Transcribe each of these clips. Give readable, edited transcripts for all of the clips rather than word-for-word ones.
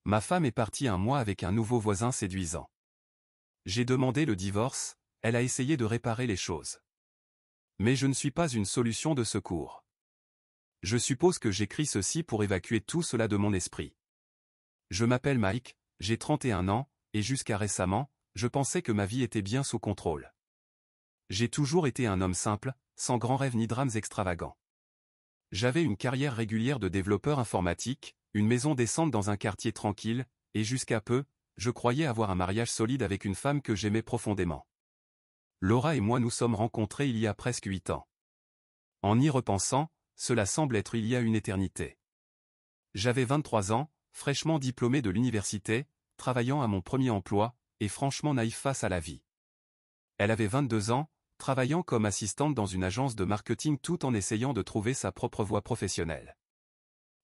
Ma femme est partie un mois avec un nouveau voisin séduisant. J'ai demandé le divorce, elle a essayé de réparer les choses. Mais je ne suis pas une solution de secours. Je suppose que j'écris ceci pour évacuer tout cela de mon esprit. Je m'appelle Mike, j'ai 31 ans, et jusqu'à récemment, je pensais que ma vie était bien sous contrôle. J'ai toujours été un homme simple, sans grands rêves ni drames extravagants. J'avais une carrière régulière de développeur informatique, une maison décente dans un quartier tranquille, et jusqu'à peu, je croyais avoir un mariage solide avec une femme que j'aimais profondément. Laura et moi nous sommes rencontrés il y a presque 8 ans. En y repensant, cela semble être il y a une éternité. J'avais 23 ans, fraîchement diplômé de l'université, travaillant à mon premier emploi, et franchement naïf face à la vie. Elle avait 22 ans, travaillant comme assistante dans une agence de marketing tout en essayant de trouver sa propre voie professionnelle.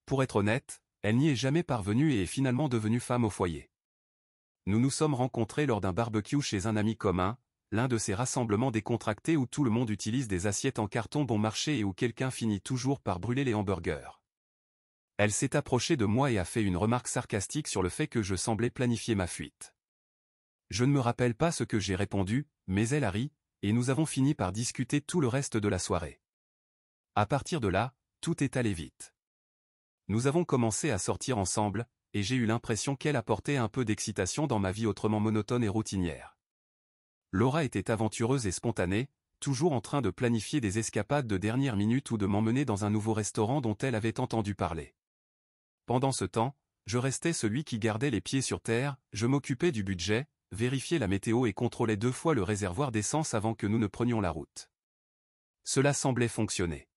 Pour être honnête, elle n'y est jamais parvenue et est finalement devenue femme au foyer. Nous nous sommes rencontrés lors d'un barbecue chez un ami commun, l'un de ces rassemblements décontractés où tout le monde utilise des assiettes en carton bon marché et où quelqu'un finit toujours par brûler les hamburgers. Elle s'est approchée de moi et a fait une remarque sarcastique sur le fait que je semblais planifier ma fuite. Je ne me rappelle pas ce que j'ai répondu, mais elle a ri, et nous avons fini par discuter tout le reste de la soirée. À partir de là, tout est allé vite. Nous avons commencé à sortir ensemble, et j'ai eu l'impression qu'elle apportait un peu d'excitation dans ma vie autrement monotone et routinière. Laura était aventureuse et spontanée, toujours en train de planifier des escapades de dernière minute ou de m'emmener dans un nouveau restaurant dont elle avait entendu parler. Pendant ce temps, je restais celui qui gardait les pieds sur terre, je m'occupais du budget, vérifiais la météo et contrôlais 2 fois le réservoir d'essence avant que nous ne prenions la route. Cela semblait fonctionner.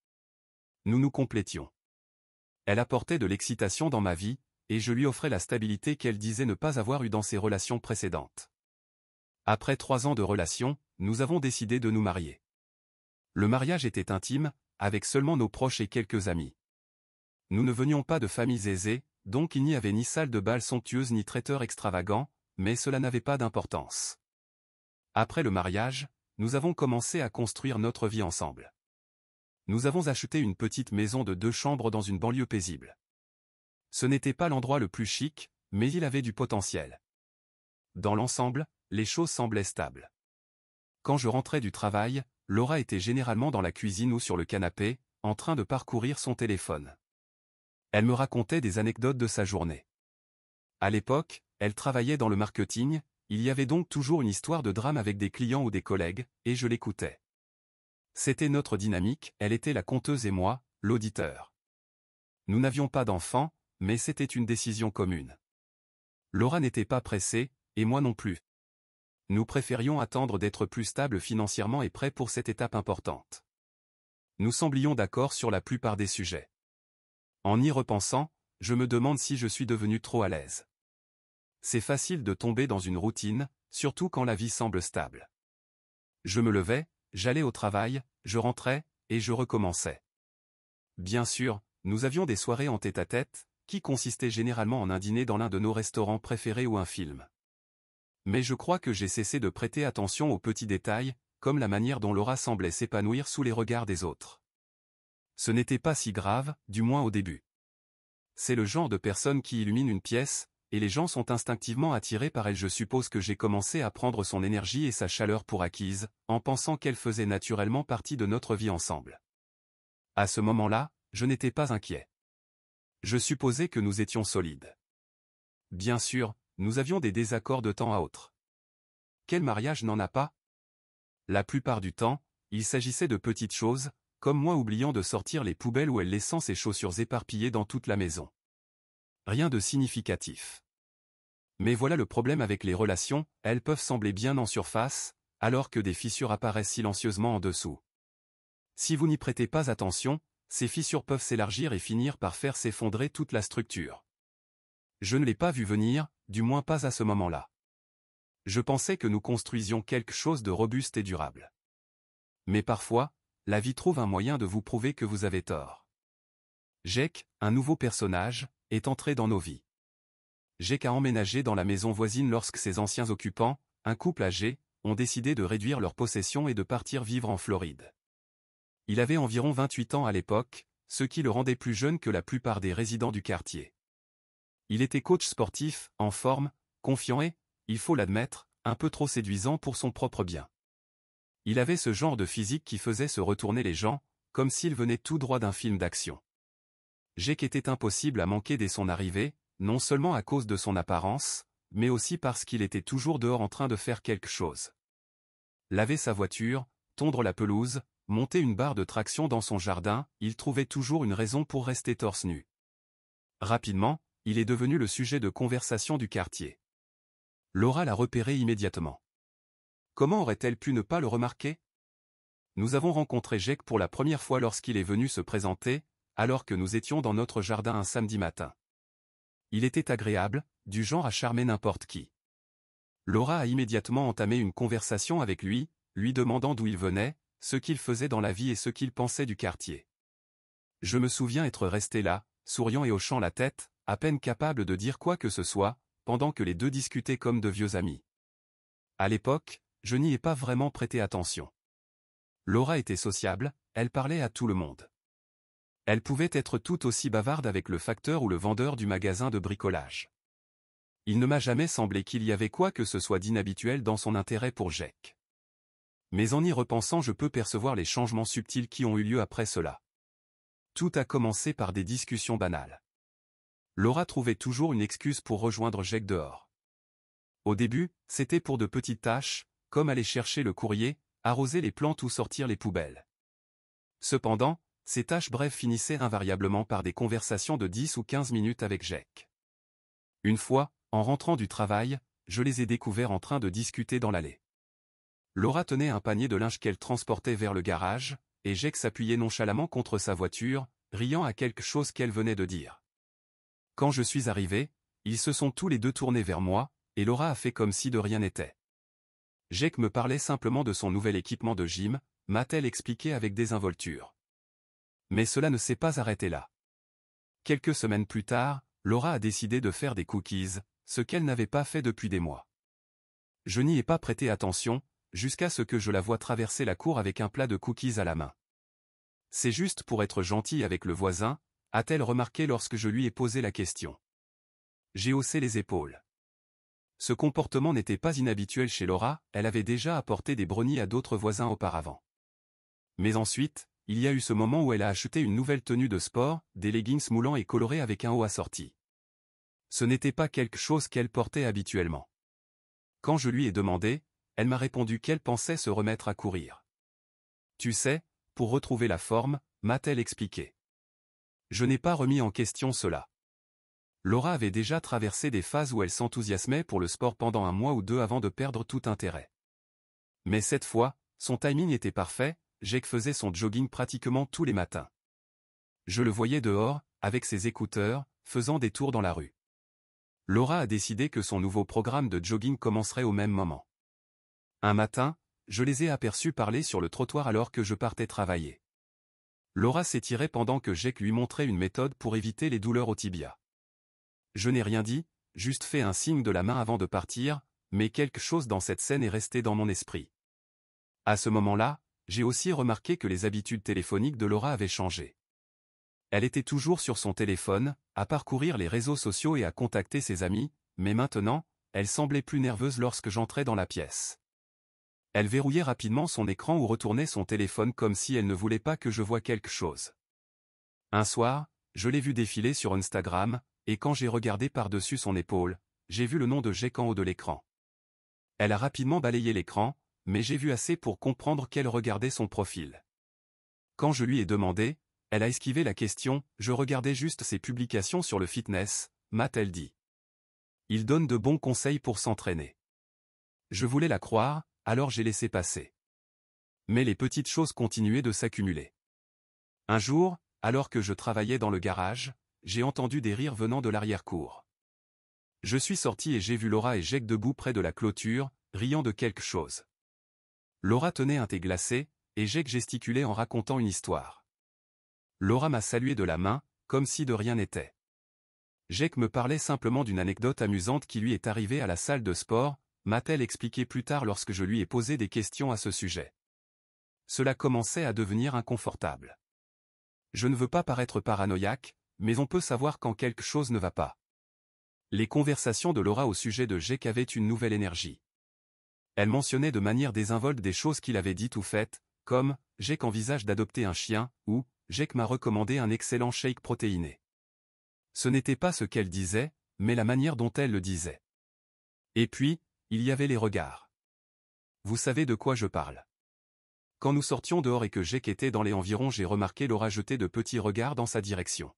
Nous nous complétions. Elle apportait de l'excitation dans ma vie, et je lui offrais la stabilité qu'elle disait ne pas avoir eue dans ses relations précédentes. Après 3 ans de relation, nous avons décidé de nous marier. Le mariage était intime, avec seulement nos proches et quelques amis. Nous ne venions pas de familles aisées, donc il n'y avait ni salle de bal somptueuse ni traiteur extravagant, mais cela n'avait pas d'importance. Après le mariage, nous avons commencé à construire notre vie ensemble. Nous avons acheté une petite maison de 2 chambres dans une banlieue paisible. Ce n'était pas l'endroit le plus chic, mais il avait du potentiel. Dans l'ensemble, les choses semblaient stables. Quand je rentrais du travail, Laura était généralement dans la cuisine ou sur le canapé, en train de parcourir son téléphone. Elle me racontait des anecdotes de sa journée. À l'époque, elle travaillait dans le marketing, il y avait donc toujours une histoire de drame avec des clients ou des collègues, et je l'écoutais. C'était notre dynamique, elle était la conteuse et moi, l'auditeur. Nous n'avions pas d'enfants, mais c'était une décision commune. Laura n'était pas pressée, et moi non plus. Nous préférions attendre d'être plus stables financièrement et prêts pour cette étape importante. Nous semblions d'accord sur la plupart des sujets. En y repensant, je me demande si je suis devenu trop à l'aise. C'est facile de tomber dans une routine, surtout quand la vie semble stable. Je me levais, j'allais au travail, je rentrais, et je recommençais. Bien sûr, nous avions des soirées en tête-à-tête, qui consistaient généralement en un dîner dans l'un de nos restaurants préférés ou un film. Mais je crois que j'ai cessé de prêter attention aux petits détails, comme la manière dont Laura semblait s'épanouir sous les regards des autres. Ce n'était pas si grave, du moins au début. C'est le genre de personne qui illumine une pièce, et les gens sont instinctivement attirés par elle. Je suppose que j'ai commencé à prendre son énergie et sa chaleur pour acquise, en pensant qu'elle faisait naturellement partie de notre vie ensemble. À ce moment-là, je n'étais pas inquiet. Je supposais que nous étions solides. Bien sûr, nous avions des désaccords de temps à autre. Quel mariage n'en a pas? La plupart du temps, il s'agissait de petites choses, comme moi oubliant de sortir les poubelles ou elle laissant ses chaussures éparpillées dans toute la maison. Rien de significatif. Mais voilà le problème avec les relations, elles peuvent sembler bien en surface, alors que des fissures apparaissent silencieusement en dessous. Si vous n'y prêtez pas attention, ces fissures peuvent s'élargir et finir par faire s'effondrer toute la structure. Je ne l'ai pas vu venir, du moins pas à ce moment-là. Je pensais que nous construisions quelque chose de robuste et durable. Mais parfois, la vie trouve un moyen de vous prouver que vous avez tort. Jake, un nouveau personnage, est entré dans nos vies. Jake a emménagé dans la maison voisine lorsque ses anciens occupants, un couple âgé, ont décidé de réduire leurs possessions et de partir vivre en Floride. Il avait environ 28 ans à l'époque, ce qui le rendait plus jeune que la plupart des résidents du quartier. Il était coach sportif, en forme, confiant et, il faut l'admettre, un peu trop séduisant pour son propre bien. Il avait ce genre de physique qui faisait se retourner les gens, comme s'il venait tout droit d'un film d'action. Jake était impossible à manquer dès son arrivée, non seulement à cause de son apparence, mais aussi parce qu'il était toujours dehors en train de faire quelque chose. Laver sa voiture, tondre la pelouse, monter une barre de traction dans son jardin, il trouvait toujours une raison pour rester torse nu. Rapidement, il est devenu le sujet de conversation du quartier. Laura l'a repéré immédiatement. Comment aurait-elle pu ne pas le remarquer? Nous avons rencontré Jake pour la première fois lorsqu'il est venu se présenter, alors que nous étions dans notre jardin un samedi matin. Il était agréable, du genre à charmer n'importe qui. Laura a immédiatement entamé une conversation avec lui, lui demandant d'où il venait, ce qu'il faisait dans la vie et ce qu'il pensait du quartier. Je me souviens être resté là, souriant et hochant la tête, à peine capable de dire quoi que ce soit, pendant que les deux discutaient comme de vieux amis. À l'époque, je n'y ai pas vraiment prêté attention. Laura était sociable, elle parlait à tout le monde. Elle pouvait être tout aussi bavarde avec le facteur ou le vendeur du magasin de bricolage. Il ne m'a jamais semblé qu'il y avait quoi que ce soit d'inhabituel dans son intérêt pour Jake. Mais en y repensant, je peux percevoir les changements subtils qui ont eu lieu après cela. Tout a commencé par des discussions banales. Laura trouvait toujours une excuse pour rejoindre Jake dehors. Au début, c'était pour de petites tâches, comme aller chercher le courrier, arroser les plantes ou sortir les poubelles. Cependant, ces tâches brèves finissaient invariablement par des conversations de 10 ou 15 minutes avec Jake. Une fois, en rentrant du travail, je les ai découverts en train de discuter dans l'allée. Laura tenait un panier de linge qu'elle transportait vers le garage, et Jake s'appuyait nonchalamment contre sa voiture, riant à quelque chose qu'elle venait de dire. Quand je suis arrivé, ils se sont tous les deux tournés vers moi, et Laura a fait comme si de rien n'était. Jake me parlait simplement de son nouvel équipement de gym, m'a-t-elle expliqué avec désinvolture. Mais cela ne s'est pas arrêté là. Quelques semaines plus tard, Laura a décidé de faire des cookies, ce qu'elle n'avait pas fait depuis des mois. Je n'y ai pas prêté attention, jusqu'à ce que je la voie traverser la cour avec un plat de cookies à la main. C'est juste pour être gentille avec le voisin, a-t-elle remarqué lorsque je lui ai posé la question. J'ai haussé les épaules. Ce comportement n'était pas inhabituel chez Laura, elle avait déjà apporté des brownies à d'autres voisins auparavant. Mais ensuite, il y a eu ce moment où elle a acheté une nouvelle tenue de sport, des leggings moulants et colorés avec un haut assorti. Ce n'était pas quelque chose qu'elle portait habituellement. Quand je lui ai demandé, elle m'a répondu qu'elle pensait se remettre à courir. Tu sais, pour retrouver la forme, m'a-t-elle expliqué. Je n'ai pas remis en question cela. Laura avait déjà traversé des phases où elle s'enthousiasmait pour le sport pendant un mois ou deux avant de perdre tout intérêt. Mais cette fois, son timing était parfait, Jake faisait son jogging pratiquement tous les matins. Je le voyais dehors, avec ses écouteurs, faisant des tours dans la rue. Laura a décidé que son nouveau programme de jogging commencerait au même moment. Un matin, je les ai aperçus parler sur le trottoir alors que je partais travailler. Laura s'étirait pendant que Jake lui montrait une méthode pour éviter les douleurs au tibia. Je n'ai rien dit, juste fait un signe de la main avant de partir, mais quelque chose dans cette scène est resté dans mon esprit. À ce moment-là, j'ai aussi remarqué que les habitudes téléphoniques de Laura avaient changé. Elle était toujours sur son téléphone, à parcourir les réseaux sociaux et à contacter ses amis, mais maintenant, elle semblait plus nerveuse lorsque j'entrais dans la pièce. Elle verrouillait rapidement son écran ou retournait son téléphone comme si elle ne voulait pas que je voie quelque chose. Un soir, je l'ai vue défiler sur Instagram, et quand j'ai regardé par-dessus son épaule, j'ai vu le nom de Jake en haut de l'écran. Elle a rapidement balayé l'écran, mais j'ai vu assez pour comprendre qu'elle regardait son profil. Quand je lui ai demandé, elle a esquivé la question, je regardais juste ses publications sur le fitness, m'a-t-elle dit. Il donne de bons conseils pour s'entraîner. Je voulais la croire, alors j'ai laissé passer. Mais les petites choses continuaient de s'accumuler. Un jour, alors que je travaillais dans le garage, j'ai entendu des rires venant de l'arrière-cour. Je suis sorti et j'ai vu Laura et Jake debout près de la clôture, riant de quelque chose. Laura tenait un thé glacé, et Jake gesticulait en racontant une histoire. Laura m'a salué de la main, comme si de rien n'était. Jake me parlait simplement d'une anecdote amusante qui lui est arrivée à la salle de sport, m'a-t-elle expliqué plus tard lorsque je lui ai posé des questions à ce sujet. Cela commençait à devenir inconfortable. Je ne veux pas paraître paranoïaque, mais on peut savoir quand quelque chose ne va pas. Les conversations de Laura au sujet de Jake avaient une nouvelle énergie. Elle mentionnait de manière désinvolte des choses qu'il avait dites ou faites, comme « Jake envisage d'adopter un chien » ou « Jake m'a recommandé un excellent shake protéiné ». Ce n'était pas ce qu'elle disait, mais la manière dont elle le disait. Et puis, il y avait les regards. Vous savez de quoi je parle. Quand nous sortions dehors et que Jake était dans les environs, j'ai remarqué Laura jeter de petits regards dans sa direction.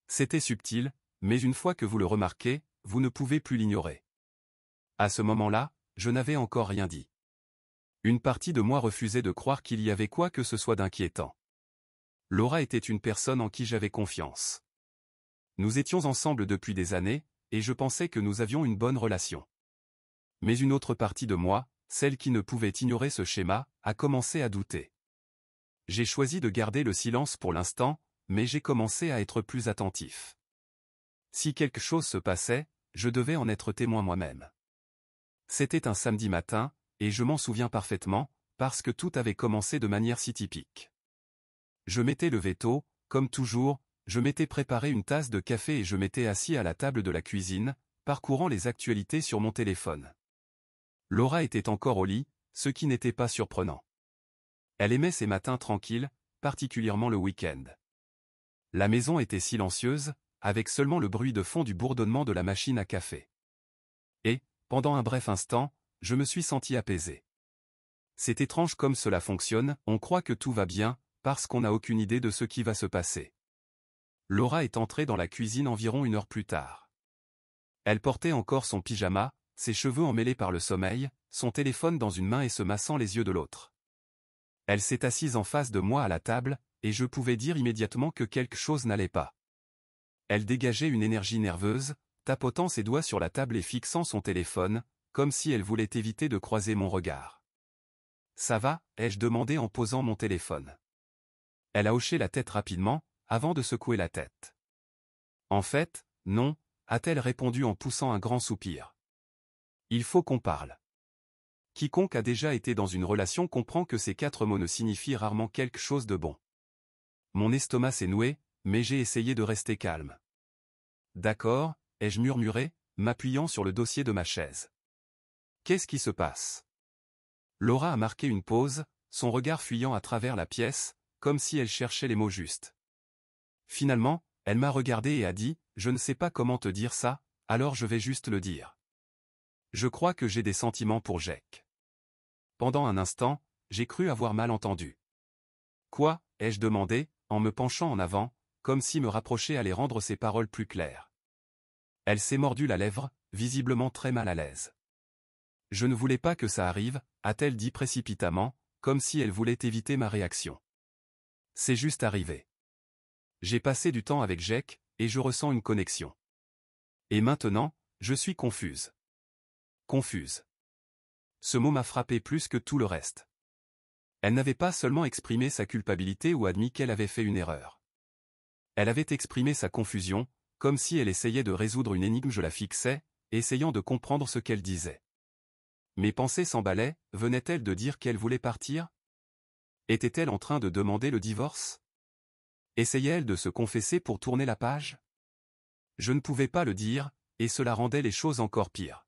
C'était subtil, mais une fois que vous le remarquez, vous ne pouvez plus l'ignorer. À ce moment-là, je n'avais encore rien dit. Une partie de moi refusait de croire qu'il y avait quoi que ce soit d'inquiétant. Laura était une personne en qui j'avais confiance. Nous étions ensemble depuis des années, et je pensais que nous avions une bonne relation. Mais une autre partie de moi, celle qui ne pouvait ignorer ce schéma, a commencé à douter. J'ai choisi de garder le silence pour l'instant, mais j'ai commencé à être plus attentif. Si quelque chose se passait, je devais en être témoin moi-même. C'était un samedi matin, et je m'en souviens parfaitement, parce que tout avait commencé de manière si typique. Je m'étais levé tôt, comme toujours, je m'étais préparé une tasse de café et je m'étais assis à la table de la cuisine, parcourant les actualités sur mon téléphone. Laura était encore au lit, ce qui n'était pas surprenant. Elle aimait ses matins tranquilles, particulièrement le week-end. La maison était silencieuse, avec seulement le bruit de fond du bourdonnement de la machine à café. Et, pendant un bref instant, je me suis senti apaisé. C'est étrange comme cela fonctionne, on croit que tout va bien, parce qu'on n'a aucune idée de ce qui va se passer. Laura est entrée dans la cuisine environ 1 heure plus tard. Elle portait encore son pyjama, ses cheveux emmêlés par le sommeil, son téléphone dans une main et se massant les yeux de l'autre. Elle s'est assise en face de moi à la table, et je pouvais dire immédiatement que quelque chose n'allait pas. Elle dégageait une énergie nerveuse, tapotant ses doigts sur la table et fixant son téléphone, comme si elle voulait éviter de croiser mon regard. « Ça va ?» ai-je demandé en posant mon téléphone. Elle a hoché la tête rapidement, avant de secouer la tête. « En fait, non » a-t-elle répondu en poussant un grand soupir. « Il faut qu'on parle. » Quiconque a déjà été dans une relation comprend que ces 4 mots ne signifient rarement quelque chose de bon. Mon estomac s'est noué, mais j'ai essayé de rester calme. « D'accord » ai-je murmuré, m'appuyant sur le dossier de ma chaise. « Qu'est-ce qui se passe ?» Laura a marqué une pause, son regard fuyant à travers la pièce, comme si elle cherchait les mots justes. Finalement, elle m'a regardé et a dit « Je ne sais pas comment te dire ça, alors je vais juste le dire. Je crois que j'ai des sentiments pour Jake. » Pendant un instant, j'ai cru avoir mal entendu. « Quoi ?» ai-je demandé, en me penchant en avant, comme si me rapprocher allait rendre ses paroles plus claires. Elle s'est mordu la lèvre, visiblement très mal à l'aise. « Je ne voulais pas que ça arrive » a-t-elle dit précipitamment, comme si elle voulait éviter ma réaction. « C'est juste arrivé. J'ai passé du temps avec Jake, et je ressens une connexion. Et maintenant, je suis confuse. » Confuse. Ce mot m'a frappé plus que tout le reste. Elle n'avait pas seulement exprimé sa culpabilité ou admis qu'elle avait fait une erreur. Elle avait exprimé sa confusion, comme si elle essayait de résoudre une énigme. Je la fixais, essayant de comprendre ce qu'elle disait. Mes pensées s'emballaient, venait-elle de dire qu'elle voulait partir? Était-elle en train de demander le divorce? Essayait-elle de se confesser pour tourner la page? Je ne pouvais pas le dire, et cela rendait les choses encore pires.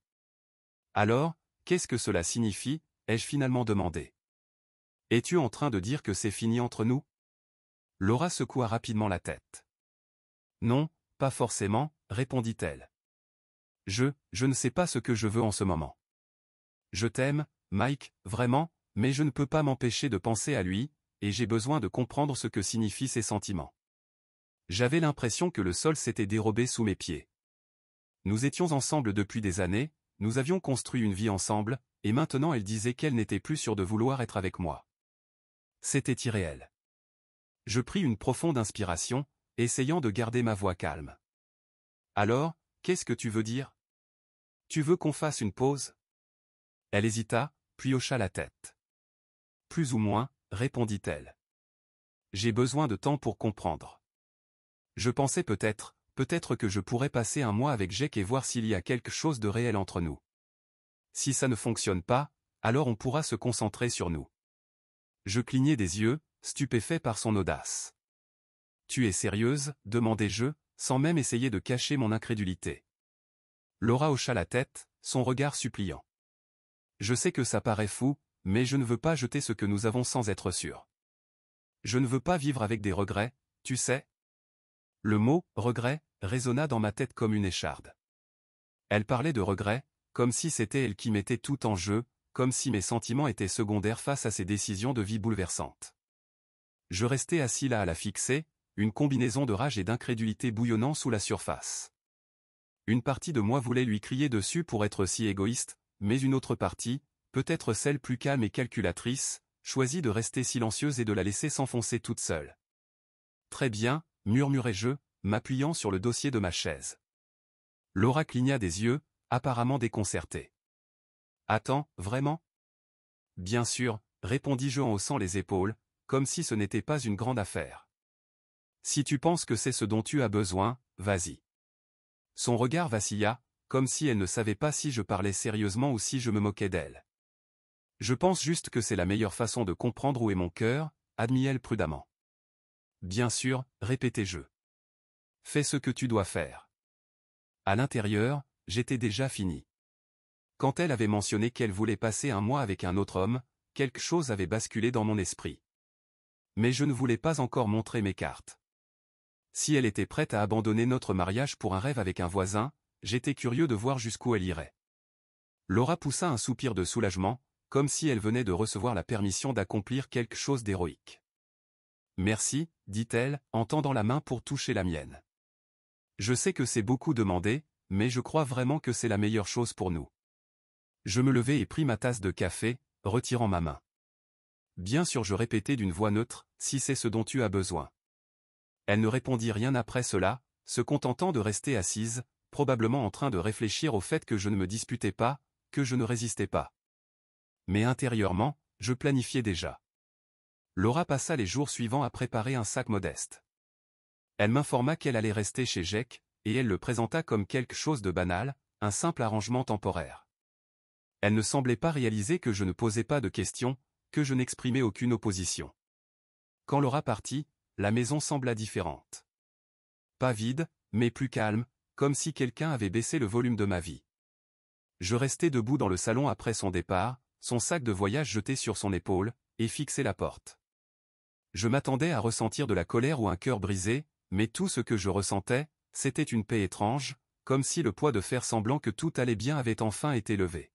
Alors, qu'est-ce que cela signifie, ai-je finalement demandé. Es-tu en train de dire que c'est fini entre nous? Laura secoua rapidement la tête. Non, pas forcément, répondit-elle. Je ne sais pas ce que je veux en ce moment. Je t'aime, Mike, vraiment, mais je ne peux pas m'empêcher de penser à lui, et j'ai besoin de comprendre ce que signifient ces sentiments. J'avais l'impression que le sol s'était dérobé sous mes pieds. Nous étions ensemble depuis des années, nous avions construit une vie ensemble, et maintenant elle disait qu'elle n'était plus sûre de vouloir être avec moi. C'était irréel. Je pris une profonde inspiration, essayant de garder ma voix calme. Alors, qu'est-ce que tu veux dire? Tu veux qu'on fasse une pause? Elle hésita, puis hocha la tête. Plus ou moins, répondit-elle. J'ai besoin de temps pour comprendre. Je pensais peut-être que je pourrais passer un mois avec Jake et voir s'il y a quelque chose de réel entre nous. Si ça ne fonctionne pas, alors on pourra se concentrer sur nous. Je clignai des yeux, stupéfait par son audace. Tu es sérieuse? Demandai-je, sans même essayer de cacher mon incrédulité. Laura hocha la tête, son regard suppliant. Je sais que ça paraît fou, mais je ne veux pas jeter ce que nous avons sans être sûr. Je ne veux pas vivre avec des regrets, tu sais. Le mot « regret » résonna dans ma tête comme une écharde. Elle parlait de regrets, comme si c'était elle qui mettait tout en jeu, comme si mes sentiments étaient secondaires face à ces décisions de vie bouleversantes. Je restais assis là à la fixer, une combinaison de rage et d'incrédulité bouillonnant sous la surface. Une partie de moi voulait lui crier dessus pour être si égoïste, mais une autre partie, peut-être celle plus calme et calculatrice, choisit de rester silencieuse et de la laisser s'enfoncer toute seule. Très bien, murmurai-je, m'appuyant sur le dossier de ma chaise. Laura cligna des yeux, apparemment déconcertée. Attends, vraiment? Bien sûr, répondis-je en haussant les épaules, comme si ce n'était pas une grande affaire. Si tu penses que c'est ce dont tu as besoin, vas-y. Son regard vacilla, comme si elle ne savait pas si je parlais sérieusement ou si je me moquais d'elle. Je pense juste que c'est la meilleure façon de comprendre où est mon cœur, admit-elle prudemment. Bien sûr, répétai-je. Fais ce que tu dois faire. À l'intérieur, j'étais déjà fini. Quand elle avait mentionné qu'elle voulait passer un mois avec un autre homme, quelque chose avait basculé dans mon esprit. Mais je ne voulais pas encore montrer mes cartes. Si elle était prête à abandonner notre mariage pour un rêve avec un voisin, j'étais curieux de voir jusqu'où elle irait. Laura poussa un soupir de soulagement, comme si elle venait de recevoir la permission d'accomplir quelque chose d'héroïque. Merci, dit-elle, en tendant la main pour toucher la mienne. Je sais que c'est beaucoup demandé, mais je crois vraiment que c'est la meilleure chose pour nous. Je me levai et pris ma tasse de café, retirant ma main. Bien sûr, je répétai d'une voix neutre, si c'est ce dont tu as besoin. Elle ne répondit rien après cela, se contentant de rester assise, probablement en train de réfléchir au fait que je ne me disputais pas, que je ne résistais pas. Mais intérieurement, je planifiais déjà. Laura passa les jours suivants à préparer un sac modeste. Elle m'informa qu'elle allait rester chez Jack, et elle le présenta comme quelque chose de banal, un simple arrangement temporaire. Elle ne semblait pas réaliser que je ne posais pas de questions, que je n'exprimais aucune opposition. Quand Laura partit, la maison sembla différente. Pas vide, mais plus calme, comme si quelqu'un avait baissé le volume de ma vie. Je restai debout dans le salon après son départ, son sac de voyage jeté sur son épaule, et fixai la porte. Je m'attendais à ressentir de la colère ou un cœur brisé, mais tout ce que je ressentais, c'était une paix étrange, comme si le poids de faire semblant que tout allait bien avait enfin été levé.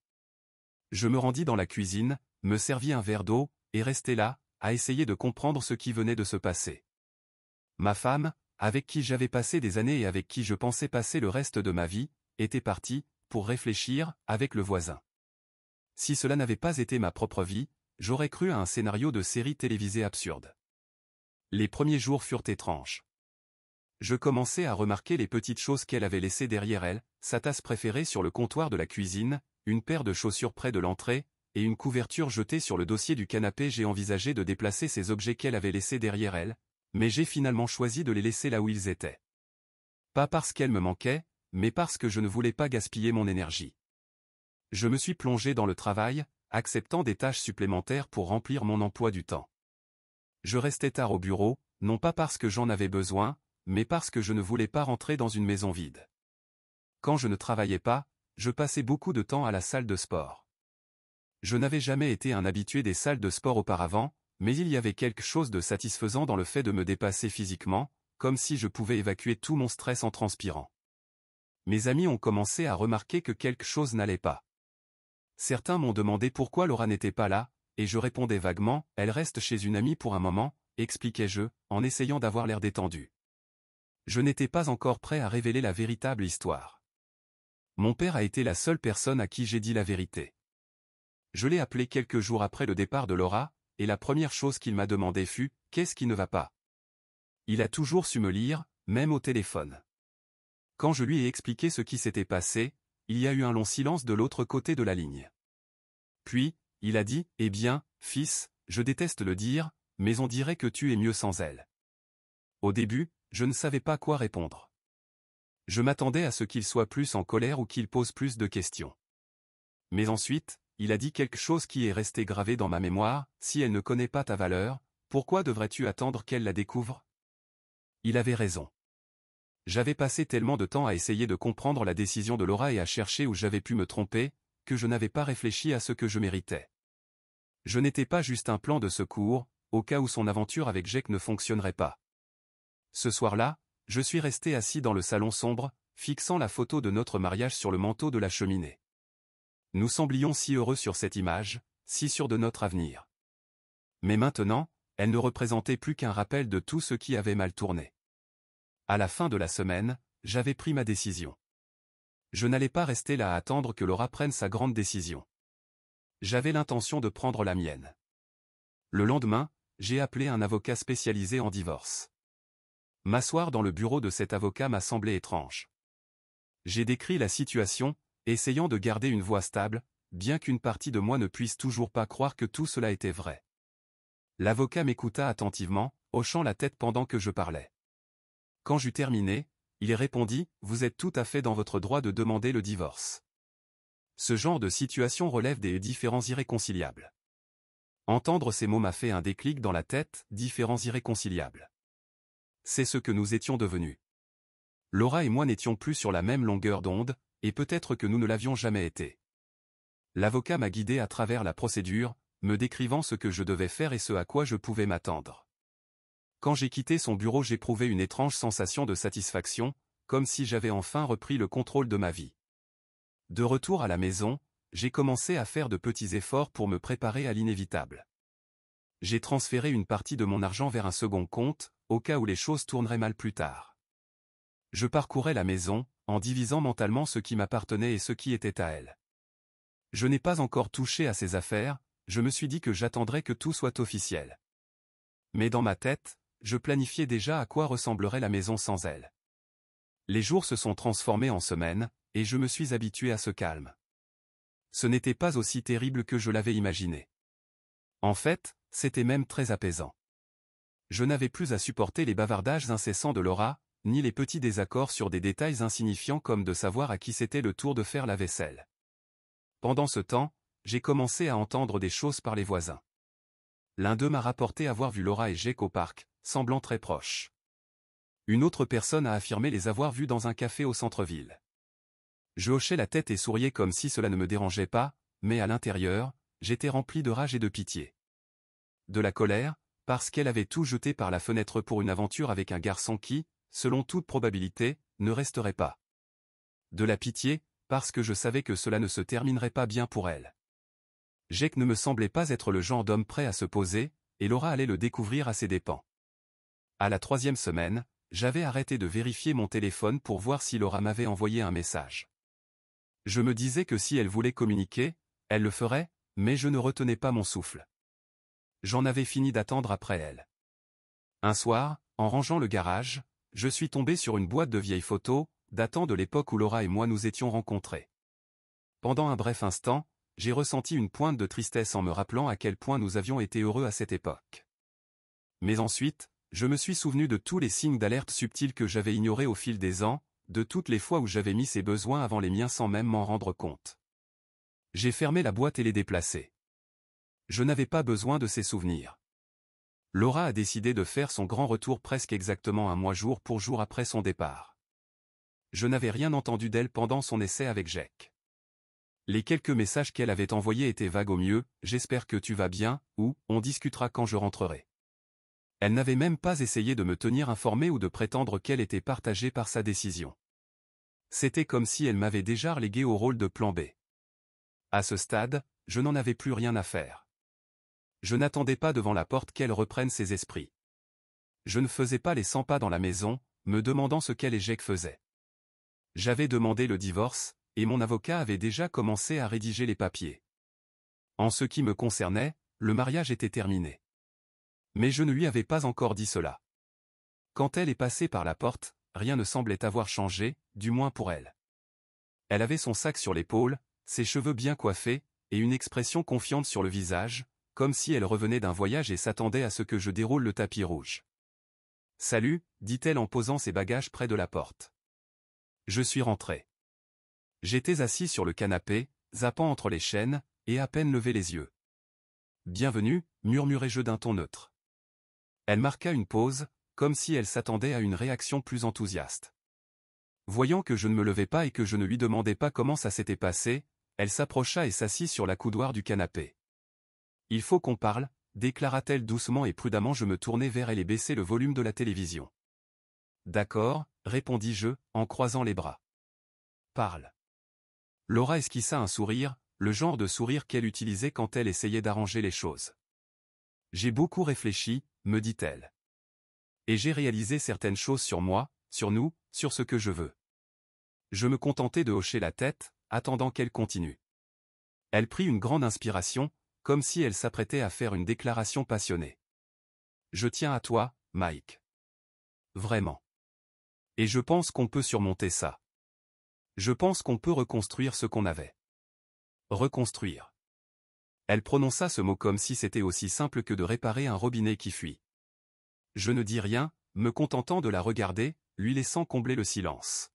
Je me rendis dans la cuisine, me servis un verre d'eau, et restai là, à essayer de comprendre ce qui venait de se passer. Ma femme, avec qui j'avais passé des années et avec qui je pensais passer le reste de ma vie, était partie, pour réfléchir, avec le voisin. Si cela n'avait pas été ma propre vie, j'aurais cru à un scénario de série télévisée absurde. Les premiers jours furent étranges. Je commençais à remarquer les petites choses qu'elle avait laissées derrière elle, sa tasse préférée sur le comptoir de la cuisine, une paire de chaussures près de l'entrée, et une couverture jetée sur le dossier du canapé. J'ai envisagé de déplacer ces objets qu'elle avait laissés derrière elle, mais j'ai finalement choisi de les laisser là où ils étaient. Pas parce qu'elles me manquaient, mais parce que je ne voulais pas gaspiller mon énergie. Je me suis plongé dans le travail, acceptant des tâches supplémentaires pour remplir mon emploi du temps. Je restais tard au bureau, non pas parce que j'en avais besoin, mais parce que je ne voulais pas rentrer dans une maison vide. Quand je ne travaillais pas, je passais beaucoup de temps à la salle de sport. Je n'avais jamais été un habitué des salles de sport auparavant, mais il y avait quelque chose de satisfaisant dans le fait de me dépasser physiquement, comme si je pouvais évacuer tout mon stress en transpirant. Mes amis ont commencé à remarquer que quelque chose n'allait pas. Certains m'ont demandé pourquoi Laura n'était pas là, et je répondais vaguement, elle reste chez une amie pour un moment, expliquai-je, en essayant d'avoir l'air détendu. Je n'étais pas encore prêt à révéler la véritable histoire. Mon père a été la seule personne à qui j'ai dit la vérité. Je l'ai appelé quelques jours après le départ de Laura, et la première chose qu'il m'a demandé fut « Qu'est-ce qui ne va pas ?» Il a toujours su me lire, même au téléphone. Quand je lui ai expliqué ce qui s'était passé, il y a eu un long silence de l'autre côté de la ligne. Puis, il a dit « Eh bien, fils, je déteste le dire, mais on dirait que tu es mieux sans elle. » Au début, je ne savais pas quoi répondre. Je m'attendais à ce qu'il soit plus en colère ou qu'il pose plus de questions. Mais ensuite, il a dit quelque chose qui est resté gravé dans ma mémoire, « Si elle ne connaît pas ta valeur, pourquoi devrais-tu attendre qu'elle la découvre ?» Il avait raison. J'avais passé tellement de temps à essayer de comprendre la décision de Laura et à chercher où j'avais pu me tromper, que je n'avais pas réfléchi à ce que je méritais. Je n'étais pas juste un plan de secours, au cas où son aventure avec Jake ne fonctionnerait pas. Ce soir-là, je suis resté assis dans le salon sombre, fixant la photo de notre mariage sur le manteau de la cheminée. Nous semblions si heureux sur cette image, si sûrs de notre avenir. Mais maintenant, elle ne représentait plus qu'un rappel de tout ce qui avait mal tourné. À la fin de la semaine, j'avais pris ma décision. Je n'allais pas rester là à attendre que Laura prenne sa grande décision. J'avais l'intention de prendre la mienne. Le lendemain, j'ai appelé un avocat spécialisé en divorce. M'asseoir dans le bureau de cet avocat m'a semblé étrange. J'ai décrit la situation, essayant de garder une voix stable, bien qu'une partie de moi ne puisse toujours pas croire que tout cela était vrai. L'avocat m'écouta attentivement, hochant la tête pendant que je parlais. Quand j'eus terminé, il répondit « Vous êtes tout à fait dans votre droit de demander le divorce. Ce genre de situation relève des différends irréconciliables. » Entendre ces mots m'a fait un déclic dans la tête, différends irréconciliables. C'est ce que nous étions devenus. Laura et moi n'étions plus sur la même longueur d'onde, et peut-être que nous ne l'avions jamais été. L'avocat m'a guidé à travers la procédure, me décrivant ce que je devais faire et ce à quoi je pouvais m'attendre. Quand j'ai quitté son bureau, j'éprouvais une étrange sensation de satisfaction, comme si j'avais enfin repris le contrôle de ma vie. De retour à la maison, j'ai commencé à faire de petits efforts pour me préparer à l'inévitable. J'ai transféré une partie de mon argent vers un second compte, au cas où les choses tourneraient mal plus tard. Je parcourais la maison, en divisant mentalement ce qui m'appartenait et ce qui était à elle. Je n'ai pas encore touché à ses affaires, je me suis dit que j'attendrais que tout soit officiel. Mais dans ma tête, je planifiais déjà à quoi ressemblerait la maison sans elle. Les jours se sont transformés en semaines, et je me suis habitué à ce calme. Ce n'était pas aussi terrible que je l'avais imaginé. En fait, c'était même très apaisant. Je n'avais plus à supporter les bavardages incessants de Laura, ni les petits désaccords sur des détails insignifiants comme de savoir à qui c'était le tour de faire la vaisselle. Pendant ce temps, j'ai commencé à entendre des choses par les voisins. L'un d'eux m'a rapporté avoir vu Laura et Jake au parc, semblant très proches. Une autre personne a affirmé les avoir vus dans un café au centre-ville. Je hochais la tête et souriais comme si cela ne me dérangeait pas, mais à l'intérieur, j'étais rempli de rage et de pitié. De la colère, parce qu'elle avait tout jeté par la fenêtre pour une aventure avec un garçon qui, selon toute probabilité, ne resterait pas. De la pitié, parce que je savais que cela ne se terminerait pas bien pour elle. Jake ne me semblait pas être le genre d'homme prêt à se poser, et Laura allait le découvrir à ses dépens. À la 3e semaine, j'avais arrêté de vérifier mon téléphone pour voir si Laura m'avait envoyé un message. Je me disais que si elle voulait communiquer, elle le ferait, mais je ne retenais pas mon souffle. J'en avais fini d'attendre après elle. Un soir, en rangeant le garage, je suis tombé sur une boîte de vieilles photos, datant de l'époque où Laura et moi nous étions rencontrés. Pendant un bref instant, j'ai ressenti une pointe de tristesse en me rappelant à quel point nous avions été heureux à cette époque. Mais ensuite, je me suis souvenu de tous les signes d'alerte subtils que j'avais ignorés au fil des ans, de toutes les fois où j'avais mis ses besoins avant les miens sans même m'en rendre compte. J'ai fermé la boîte et l'ai déplacée. Je n'avais pas besoin de ces souvenirs. Laura a décidé de faire son grand retour presque exactement un mois jour pour jour après son départ. Je n'avais rien entendu d'elle pendant son essai avec Jake. Les quelques messages qu'elle avait envoyés étaient vagues au mieux, « J'espère que tu vas bien » ou « On discutera quand je rentrerai ». Elle n'avait même pas essayé de me tenir informé ou de prétendre qu'elle était partagée par sa décision. C'était comme si elle m'avait déjà relégué au rôle de plan B. À ce stade, je n'en avais plus rien à faire. Je n'attendais pas devant la porte qu'elle reprenne ses esprits. Je ne faisais pas les 100 pas dans la maison, me demandant ce qu'elle et Jake faisaient. J'avais demandé le divorce, et mon avocat avait déjà commencé à rédiger les papiers. En ce qui me concernait, le mariage était terminé. Mais je ne lui avais pas encore dit cela. Quand elle est passée par la porte, rien ne semblait avoir changé, du moins pour elle. Elle avait son sac sur l'épaule, ses cheveux bien coiffés, et une expression confiante sur le visage, comme si elle revenait d'un voyage et s'attendait à ce que je déroule le tapis rouge. « Salut », dit-elle en posant ses bagages près de la porte. Je suis rentré. J'étais assis sur le canapé, zappant entre les chaînes, et à peine levé les yeux. « Bienvenue », murmurai-je d'un ton neutre. Elle marqua une pause, comme si elle s'attendait à une réaction plus enthousiaste. Voyant que je ne me levais pas et que je ne lui demandais pas comment ça s'était passé, elle s'approcha et s'assit sur la coudoir du canapé. « Il faut qu'on parle », déclara-t-elle doucement et prudemment. Je me tournai vers elle et baissai le volume de la télévision. « D'accord, » répondis-je, en croisant les bras. « Parle. » Laura esquissa un sourire, le genre de sourire qu'elle utilisait quand elle essayait d'arranger les choses. « J'ai beaucoup réfléchi, » me dit-elle. « Et j'ai réalisé certaines choses sur moi, sur nous, sur ce que je veux. » Je me contentai de hocher la tête, attendant qu'elle continue. Elle prit une grande inspiration, comme si elle s'apprêtait à faire une déclaration passionnée. « Je tiens à toi, Mike. Vraiment. Et je pense qu'on peut surmonter ça. Je pense qu'on peut reconstruire ce qu'on avait. » Reconstruire. Elle prononça ce mot comme si c'était aussi simple que de réparer un robinet qui fuit. Je ne dis rien, me contentant de la regarder, lui laissant combler le silence.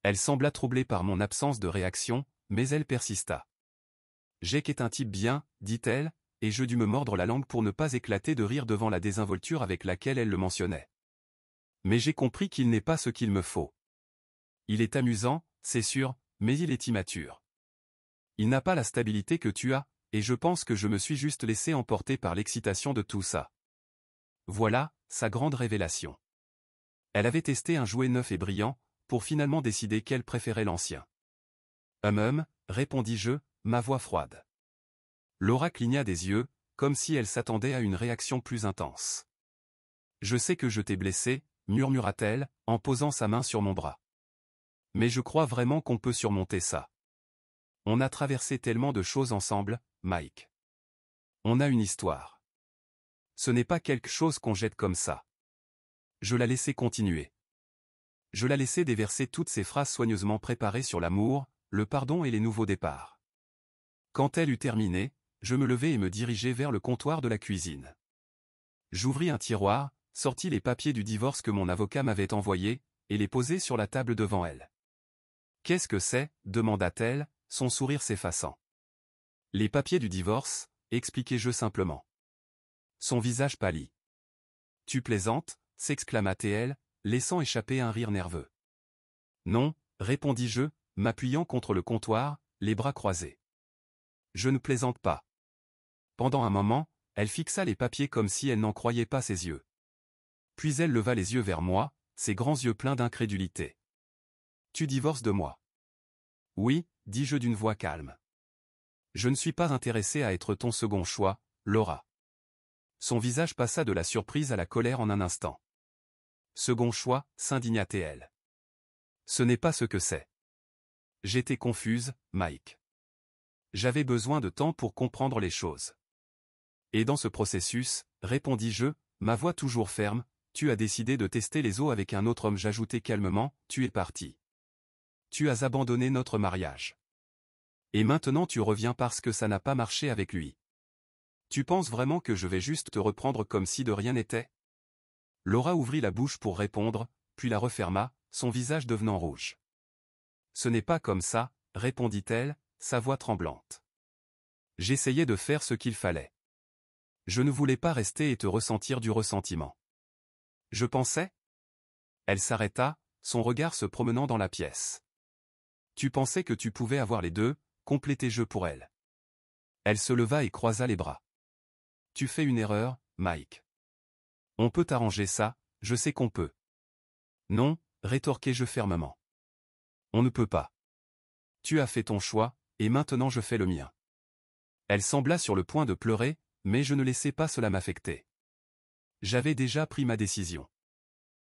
Elle sembla troublée par mon absence de réaction, mais elle persista. « Jake est un type bien, dit-elle, et je dus me mordre la langue pour ne pas éclater de rire devant la désinvolture avec laquelle elle le mentionnait. Mais j'ai compris qu'il n'est pas ce qu'il me faut. Il est amusant, c'est sûr, mais il est immature. Il n'a pas la stabilité que tu as, et je pense que je me suis juste laissé emporter par l'excitation de tout ça. » Voilà, sa grande révélation. Elle avait testé un jouet neuf et brillant, pour finalement décider qu'elle préférait l'ancien. Répondis-je, ma voix froide. Laura cligna des yeux, comme si elle s'attendait à une réaction plus intense. « Je sais que je t'ai blessé, » murmura-t-elle, en posant sa main sur mon bras. « Mais je crois vraiment qu'on peut surmonter ça. On a traversé tellement de choses ensemble, Mike. On a une histoire. Ce n'est pas quelque chose qu'on jette comme ça. » Je la laissai continuer. Je la laissai déverser toutes ces phrases soigneusement préparées sur l'amour, le pardon et les nouveaux départs. Quand elle eut terminé, je me levai et me dirigeai vers le comptoir de la cuisine. J'ouvris un tiroir, sortis les papiers du divorce que mon avocat m'avait envoyés, et les posai sur la table devant elle. « Qu'est-ce que c'est » demanda-t-elle, son sourire s'effaçant. « Les papiers du divorce » expliquai-je simplement. Son visage pâlit. « Tu plaisantes » s'exclama-t-elle, laissant échapper un rire nerveux. « Non » répondis-je, m'appuyant contre le comptoir, les bras croisés. « Je ne plaisante pas. » Pendant un moment, elle fixa les papiers comme si elle n'en croyait pas ses yeux. Puis elle leva les yeux vers moi, ses grands yeux pleins d'incrédulité. « Tu divorces de moi. »« Oui, » dis-je d'une voix calme. « Je ne suis pas intéressé à être ton second choix, Laura. » Son visage passa de la surprise à la colère en un instant. « Second choix » s'indigna-t-elle. « Ce n'est pas ce que c'est. » J'étais confuse, Mike. J'avais besoin de temps pour comprendre les choses. Et dans ce processus, répondis-je, ma voix toujours ferme, tu as décidé de tester les eaux avec un autre homme. J'ajoutai calmement, tu es parti. Tu as abandonné notre mariage. Et maintenant tu reviens parce que ça n'a pas marché avec lui. Tu penses vraiment que je vais juste te reprendre comme si de rien n'était ? Laura ouvrit la bouche pour répondre, puis la referma, son visage devenant rouge. Ce n'est pas comme ça, répondit-elle, sa voix tremblante. J'essayais de faire ce qu'il fallait. Je ne voulais pas rester et te ressentir du ressentiment. Je pensais ? Elle s'arrêta, son regard se promenant dans la pièce. Tu pensais que tu pouvais avoir les deux, complétai-je pour elle. Elle se leva et croisa les bras. Tu fais une erreur, Mike. On peut arranger ça, je sais qu'on peut. Non, rétorquai-je fermement. On ne peut pas. Tu as fait ton choix, et maintenant je fais le mien. Elle sembla sur le point de pleurer, mais je ne laissai pas cela m'affecter. J'avais déjà pris ma décision.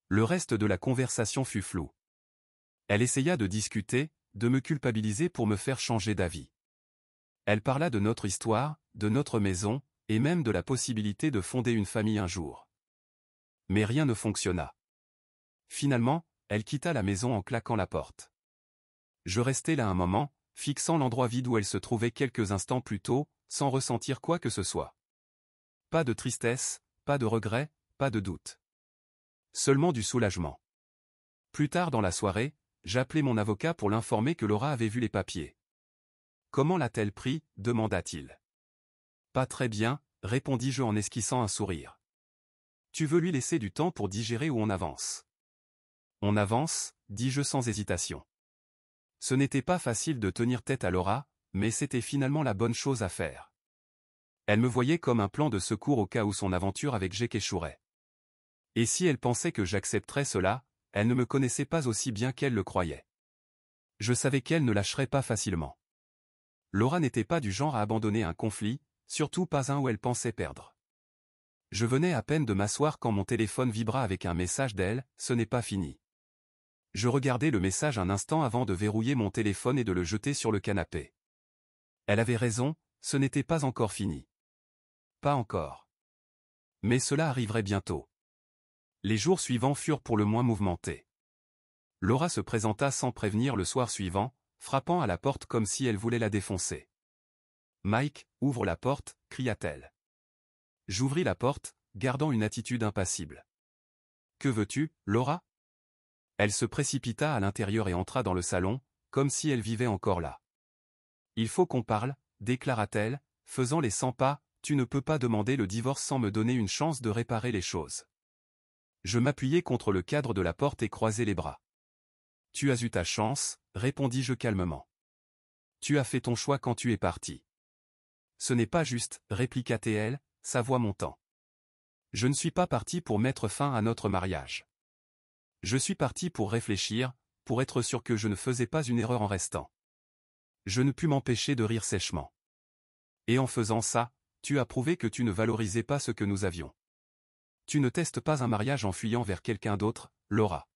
Le reste de la conversation fut flou. Elle essaya de discuter, de me culpabiliser pour me faire changer d'avis. Elle parla de notre histoire, de notre maison, et même de la possibilité de fonder une famille un jour. Mais rien ne fonctionna. Finalement, elle quitta la maison en claquant la porte. Je restai là un moment, fixant l'endroit vide où elle se trouvait quelques instants plus tôt, sans ressentir quoi que ce soit. Pas de tristesse, pas de regret, pas de doute. Seulement du soulagement. Plus tard dans la soirée, j'appelai mon avocat pour l'informer que Laura avait vu les papiers. « Comment l'a-t-elle pris » demanda-t-il. « Pas très bien » répondis-je en esquissant un sourire. « Tu veux lui laisser du temps pour digérer ou on avance ? On avance, dis-je sans hésitation. Ce n'était pas facile de tenir tête à Laura, mais c'était finalement la bonne chose à faire. Elle me voyait comme un plan de secours au cas où son aventure avec Jake échouerait. Et si elle pensait que j'accepterais cela, elle ne me connaissait pas aussi bien qu'elle le croyait. Je savais qu'elle ne lâcherait pas facilement. Laura n'était pas du genre à abandonner un conflit, surtout pas un où elle pensait perdre. Je venais à peine de m'asseoir quand mon téléphone vibra avec un message d'elle, « Ce n'est pas fini ». Je regardai le message un instant avant de verrouiller mon téléphone et de le jeter sur le canapé. Elle avait raison, ce n'était pas encore fini. Pas encore. Mais cela arriverait bientôt. Les jours suivants furent pour le moins mouvementés. Laura se présenta sans prévenir le soir suivant, frappant à la porte comme si elle voulait la défoncer. « Mike, ouvre la porte » cria-t-elle. J'ouvris la porte, gardant une attitude impassible. « Que veux-tu, Laura ?» Elle se précipita à l'intérieur et entra dans le salon, comme si elle vivait encore là. « Il faut qu'on parle » déclara-t-elle, faisant les 100 pas, « tu ne peux pas demander le divorce sans me donner une chance de réparer les choses. » Je m'appuyai contre le cadre de la porte et croisai les bras. « Tu as eu ta chance » répondis-je calmement. « Tu as fait ton choix quand tu es parti. »« Ce n'est pas juste » répliqua-t-elle, sa voix montant. « Je ne suis pas parti pour mettre fin à notre mariage. Je suis parti pour réfléchir, pour être sûr que je ne faisais pas une erreur en restant. » Je ne pus m'empêcher de rire sèchement. « Et en faisant ça, tu as prouvé que tu ne valorisais pas ce que nous avions. Tu ne testes pas un mariage en fuyant vers quelqu'un d'autre, Laura.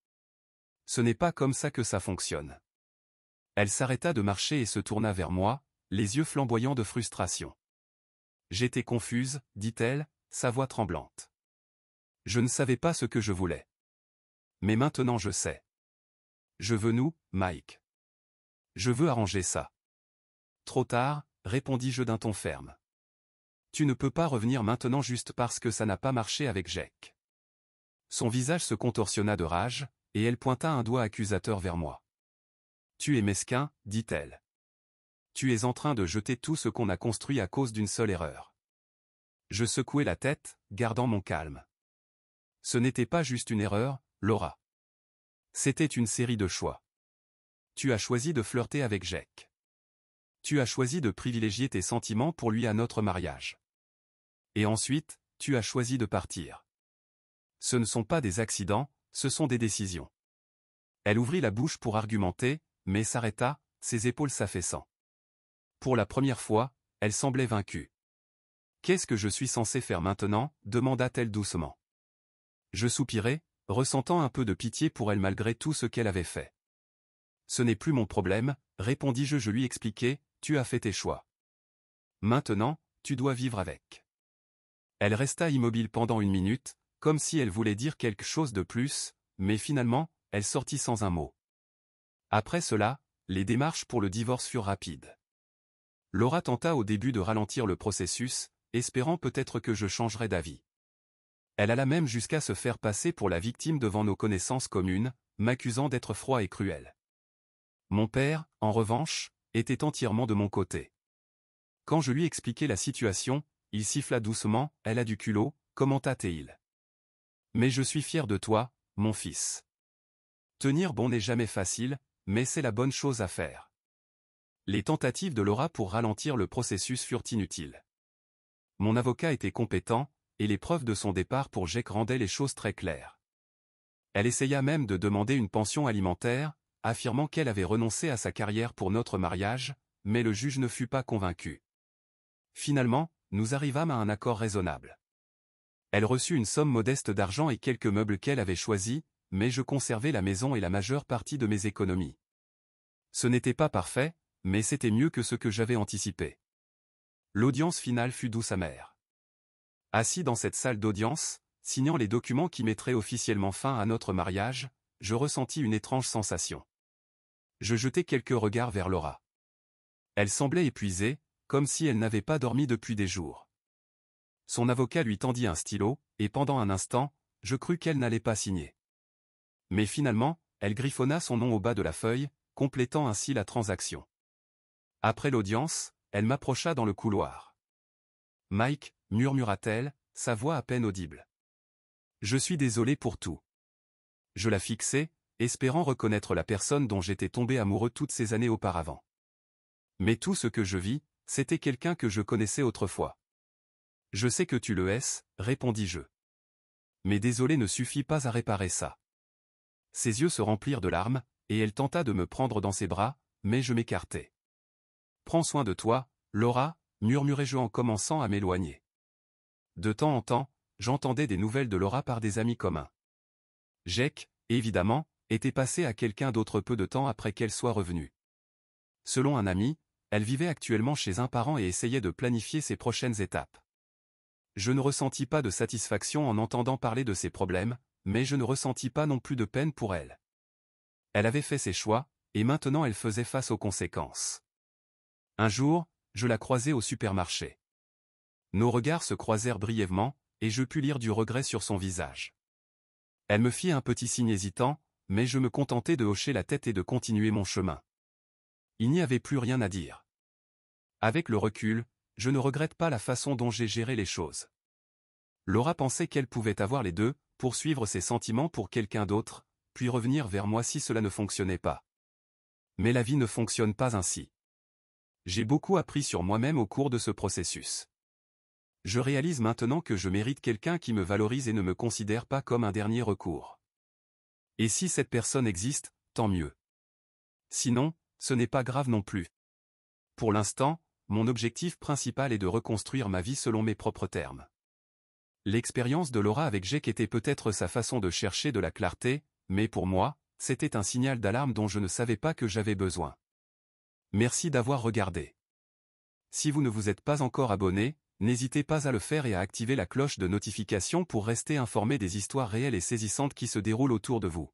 Ce n'est pas comme ça que ça fonctionne. » Elle s'arrêta de marcher et se tourna vers moi, les yeux flamboyants de frustration. « J'étais confuse, dit-elle, sa voix tremblante. Je ne savais pas ce que je voulais. Mais maintenant je sais. Je veux nous, Mike. Je veux arranger ça. » Trop tard, répondis-je d'un ton ferme. Tu ne peux pas revenir maintenant juste parce que ça n'a pas marché avec Jake. Son visage se contorsionna de rage, et elle pointa un doigt accusateur vers moi. Tu es mesquin, dit-elle. Tu es en train de jeter tout ce qu'on a construit à cause d'une seule erreur. Je secouai la tête, gardant mon calme. Ce n'était pas juste une erreur, Laura. C'était une série de choix. Tu as choisi de flirter avec Jake. Tu as choisi de privilégier tes sentiments pour lui à notre mariage. Et ensuite, tu as choisi de partir. Ce ne sont pas des accidents, ce sont des décisions. Elle ouvrit la bouche pour argumenter, mais s'arrêta, ses épaules s'affaissant. Pour la première fois, elle semblait vaincue. « Qu'est-ce que je suis censé faire maintenant » demanda-t-elle doucement. Je soupirai, ressentant un peu de pitié pour elle malgré tout ce qu'elle avait fait. « Ce n'est plus mon problème » répondis-je, je lui expliquai, « tu as fait tes choix. Maintenant, tu dois vivre avec. » Elle resta immobile pendant 1 minute, comme si elle voulait dire quelque chose de plus, mais finalement, elle sortit sans un mot. Après cela, les démarches pour le divorce furent rapides. Laura tenta au début de ralentir le processus, espérant peut-être que je changerais d'avis. Elle alla même jusqu'à se faire passer pour la victime devant nos connaissances communes, m'accusant d'être froid et cruel. Mon père, en revanche, était entièrement de mon côté. Quand je lui expliquai la situation, il siffla doucement, « Elle a du culot », commenta-t-il. « Mais je suis fier de toi, mon fils. Tenir bon n'est jamais facile, mais c'est la bonne chose à faire. » Les tentatives de Laura pour ralentir le processus furent inutiles. Mon avocat était compétent, et les preuves de son départ pour Jake rendaient les choses très claires. Elle essaya même de demander une pension alimentaire, affirmant qu'elle avait renoncé à sa carrière pour notre mariage, mais le juge ne fut pas convaincu. Finalement, nous arrivâmes à un accord raisonnable. Elle reçut une somme modeste d'argent et quelques meubles qu'elle avait choisis, mais je conservai la maison et la majeure partie de mes économies. Ce n'était pas parfait, mais c'était mieux que ce que j'avais anticipé. L'audience finale fut douce amère. Assis dans cette salle d'audience, signant les documents qui mettraient officiellement fin à notre mariage, je ressentis une étrange sensation. Je jetai quelques regards vers Laura. Elle semblait épuisée, comme si elle n'avait pas dormi depuis des jours. Son avocat lui tendit un stylo, et pendant un instant, je crus qu'elle n'allait pas signer. Mais finalement, elle griffonna son nom au bas de la feuille, complétant ainsi la transaction. Après l'audience, elle m'approcha dans le couloir. « Mike » murmura-t-elle, sa voix à peine audible. « Je suis désolé pour tout. » Je la fixai, espérant reconnaître la personne dont j'étais tombé amoureux toutes ces années auparavant. Mais tout ce que je vis, c'était quelqu'un que je connaissais autrefois. Je sais que tu le hais, répondis-je. Mais désolé ne suffit pas à réparer ça. Ses yeux se remplirent de larmes, et elle tenta de me prendre dans ses bras, mais je m'écartai. Prends soin de toi, Laura, murmurai-je en commençant à m'éloigner. De temps en temps, j'entendais des nouvelles de Laura par des amis communs. Jake, évidemment, était passé à quelqu'un d'autre peu de temps après qu'elle soit revenue. Selon un ami, elle vivait actuellement chez un parent et essayait de planifier ses prochaines étapes. Je ne ressentis pas de satisfaction en entendant parler de ses problèmes, mais je ne ressentis pas non plus de peine pour elle. Elle avait fait ses choix, et maintenant elle faisait face aux conséquences. Un jour, je la croisai au supermarché. Nos regards se croisèrent brièvement, et je pus lire du regret sur son visage. Elle me fit un petit signe hésitant, mais je me contentai de hocher la tête et de continuer mon chemin. Il n'y avait plus rien à dire. Avec le recul, je ne regrette pas la façon dont j'ai géré les choses. Laura pensait qu'elle pouvait avoir les deux, poursuivre ses sentiments pour quelqu'un d'autre, puis revenir vers moi si cela ne fonctionnait pas. Mais la vie ne fonctionne pas ainsi. J'ai beaucoup appris sur moi-même au cours de ce processus. Je réalise maintenant que je mérite quelqu'un qui me valorise et ne me considère pas comme un dernier recours. Et si cette personne existe, tant mieux. Sinon, ce n'est pas grave non plus. Pour l'instant, mon objectif principal est de reconstruire ma vie selon mes propres termes. L'expérience de Laura avec Jake était peut-être sa façon de chercher de la clarté, mais pour moi, c'était un signal d'alarme dont je ne savais pas que j'avais besoin. Merci d'avoir regardé. Si vous ne vous êtes pas encore abonné, n'hésitez pas à le faire et à activer la cloche de notification pour rester informé des histoires réelles et saisissantes qui se déroulent autour de vous.